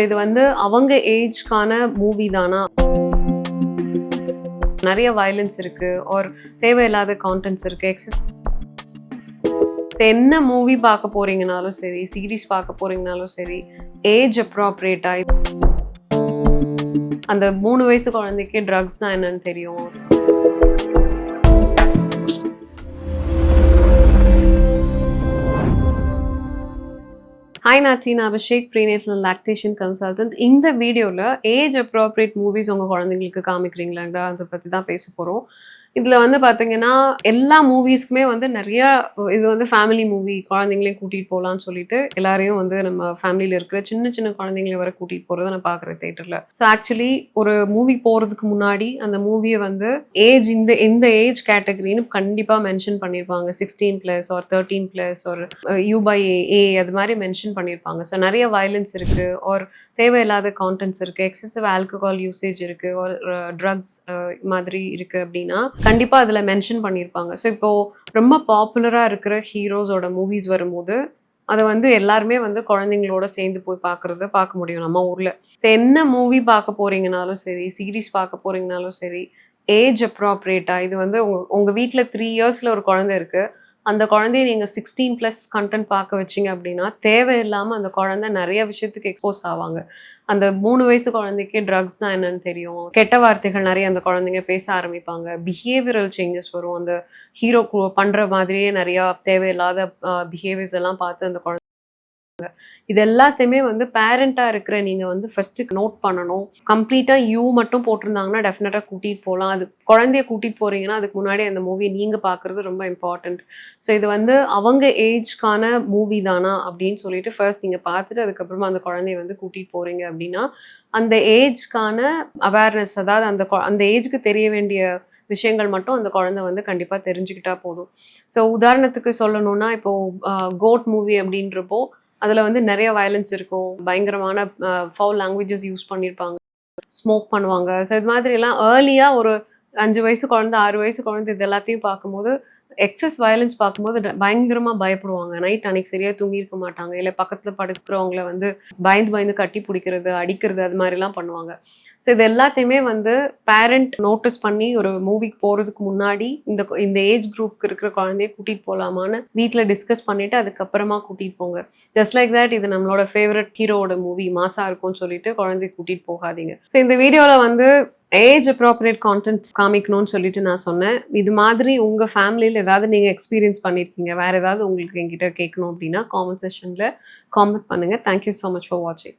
இது வந்து அவங்க ஏஜ்க்கான மூவி தானா? நிறைய வயலன்ஸ் இருக்கு ஆர் தேவையில்லாத கான்டென்ட்ஸ் இருக்கு. என்ன மூவி பார்க்க போறீங்கனாலும் சரி, சீரீஸ் பார்க்க போறீங்கனாலும் சரி, ஏஜ் அப்ராப்ரியேட்டா அந்த 3 வயசு குழந்தைக்கு ட்ரக்ஸ்னா என்னன்னு தெரியும். ஹாய் நாட்டி, நான் அபிஷேக், ப்ரீநேட்டல் லாக்டேஷன் கன்சல்டன்ட். இந்த வீடியோவில் ஏஜ் அப்ராப்ரியேட் மூவிஸ் உங்கள் குழந்தைங்களுக்கு காமிக்கிறீங்களாங்கிற அதை பற்றி தான் பேச போகிறோம். இதில் வந்து பார்த்தீங்கன்னா எல்லா மூவிஸ்க்குமே வந்து நிறையா இது வந்து ஃபேமிலி மூவி, குழந்தைங்களையும் கூட்டிகிட்டு போகலான்னு சொல்லிட்டு எல்லாரையும் வந்து நம்ம ஃபேமிலியில் இருக்கிற சின்ன சின்ன குழந்தைங்களை வர கூட்டிகிட்டு போகிறத நான் பார்க்குறேன் தேட்டரில். ஸோ ஆக்சுவலி ஒரு மூவி போகிறதுக்கு முன்னாடி அந்த மூவியை வந்து ஏஜ் இந்த ஏஜ் கேட்டகரின்னு கண்டிப்பாக மென்ஷன் பண்ணியிருப்பாங்க. 16+ ஆர் 13+ ஆர் U/A அது மாதிரி மென்ஷன் பண்ணியிருப்பாங்க. ஸோ நிறைய வயலன்ஸ் இருக்குது ஆர் தேவையில்லாத கான்டென்ட்ஸ் இருக்குது, எக்ஸசிவ் ஆல்கஹால் யூசேஜ் இருக்குது, ஒரு ட்ரக்ஸ் மாதிரி இருக்குது அப்படின்னா கண்டிப்பாக அதில் மென்ஷன் பண்ணியிருப்பாங்க. ஸோ இப்போது ரொம்ப பாப்புலராக இருக்கிற ஹீரோஸோட மூவிஸ் வரும்போது அதை வந்து எல்லாருமே வந்து குழந்தைங்களோட சேர்ந்து போய் பார்க்க முடியும் நம்ம ஊரில். ஸோ என்ன மூவி பார்க்க போகிறீங்கனாலும் சரி, சீரீஸ் பார்க்க போகிறீங்கனாலும் சரி, ஏஜ் அப்ராப்ரியேட்டாக இது வந்து உங்கள் வீட்டில் 3 இயர்ஸில் ஒரு குழந்தை இருக்குது, அந்த குழந்தைய நீங்கள் 16+ கண்டென்ட் பார்க்க வச்சிங்க அப்படின்னா தேவையில்லாமல் அந்த குழந்தை நிறைய விஷயத்துக்கு எக்ஸ்போஸ் ஆவாங்க. அந்த 3 வயசு குழந்தைக்கு ட்ரக்ஸ்னால் என்னன்னு தெரியும், கெட்ட வார்த்தைகள் நிறைய அந்த குழந்தைங்க பேச ஆரம்பிப்பாங்க, பிஹேவியரல் சேஞ்சஸ் வரும், அந்த ஹீரோ பண்ணுற மாதிரியே நிறையா தேவையில்லாத பிஹேவியர்ஸ் எல்லாம் பார்த்து அந்த குழந்தை இது எல்லாத்தையுமே வந்து பேரண்டாக இருக்கிற நீங்கள் வந்து ஃபர்ஸ்ட்டு நோட் பண்ணணும். கம்ப்ளீட்டாக யூ மட்டும் போட்டிருந்தாங்கன்னா டெஃபினட்டாக கூட்டிகிட்டு போகலாம். அது குழந்தைய கூட்டிகிட்டு போகிறீங்கன்னா அதுக்கு முன்னாடி அந்த மூவியை நீங்கள் பார்க்குறது ரொம்ப இம்பார்ட்டண்ட். ஸோ இது வந்து அவங்க ஏஜ்க்கான மூவி தானா அப்படின்னு சொல்லிட்டு ஃபர்ஸ்ட் நீங்கள் பார்த்துட்டு அதுக்கப்புறமா அந்த குழந்தைய வந்து கூட்டிகிட்டு போகிறீங்க அப்படின்னா அந்த ஏஜ்க்கான அவேர்னஸ், அதாவது அந்த ஏஜுக்கு தெரிய வேண்டிய விஷயங்கள் மட்டும் அந்த குழந்தை வந்து கண்டிப்பாக தெரிஞ்சுக்கிட்டா போதும். ஸோ உதாரணத்துக்கு சொல்லணும்னா இப்போது கோட் மூவி அப்படின்றப்போ அதில் வந்து நிறைய வயலன்ஸ் இருக்கும், பயங்கரமான ஃபவுல் லாங்குவேஜஸ் யூஸ் பண்ணியிருப்பாங்க, ஸ்மோக் பண்ணுவாங்க. ஸோ இது மாதிரிலாம் ஏர்லியாக ஒரு 5 வயசு குழந்தை, 6 வயசு குழந்தை இது எல்லாத்தையும் பார்க்கும்போது எக்ஸஸ் வயலன்ஸ் பார்க்கும்போது பயங்கரமாக பயப்படுவாங்க. நைட் அன்னைக்கு சரியாக தூங்கியிருக்க மாட்டாங்க, இல்லை பக்கத்தில் படுக்கிறவங்கள வந்து பயந்து கட்டி பிடிக்கிறது, அடிக்கிறது, அது மாதிரிலாம் பண்ணுவாங்க. ஸோ இது எல்லாத்தையுமே வந்து பேரண்ட் நோட்டீஸ் பண்ணி ஒரு மூவிக்கு போகிறதுக்கு முன்னாடி இந்த ஏஜ் குரூப்க்கு இருக்கிற குழந்தைய கூட்டிகிட்டு போகலாமான்னு வீட்டில் டிஸ்கஸ் பண்ணிவிட்டு அதுக்கப்புறமா கூட்டிகிட்டு போங்க. ஜஸ்ட் லைக் தட் இது நம்மளோட ஃபேவரட் ஹீரோட மூவி, மாசாக இருக்கும்னு சொல்லிட்டு குழந்தைய கூட்டிகிட்டு போகாதீங்க. ஸோ இந்த வீடியோவில் வந்து ஏஜ் அப்ராப்ரியேட் கான்டென்ட் காமிக்கணும்னு சொல்லிட்டு நான் சொன்னேன். இது மாதிரி உங்கள் ஃபேமிலியில் ஏதாவது நீங்கள் எக்ஸ்பீரியன்ஸ் பண்ணியிருக்கீங்க, வேறு ஏதாவது உங்களுக்கு என்கிட்ட கேட்கணும் அப்படின்னா காமெண்ட் செக்ஷனில் காமெண்ட் பண்ணுங்கள். தேங்க்யூ ஸோ மச் ஃபார் வாட்சிங்.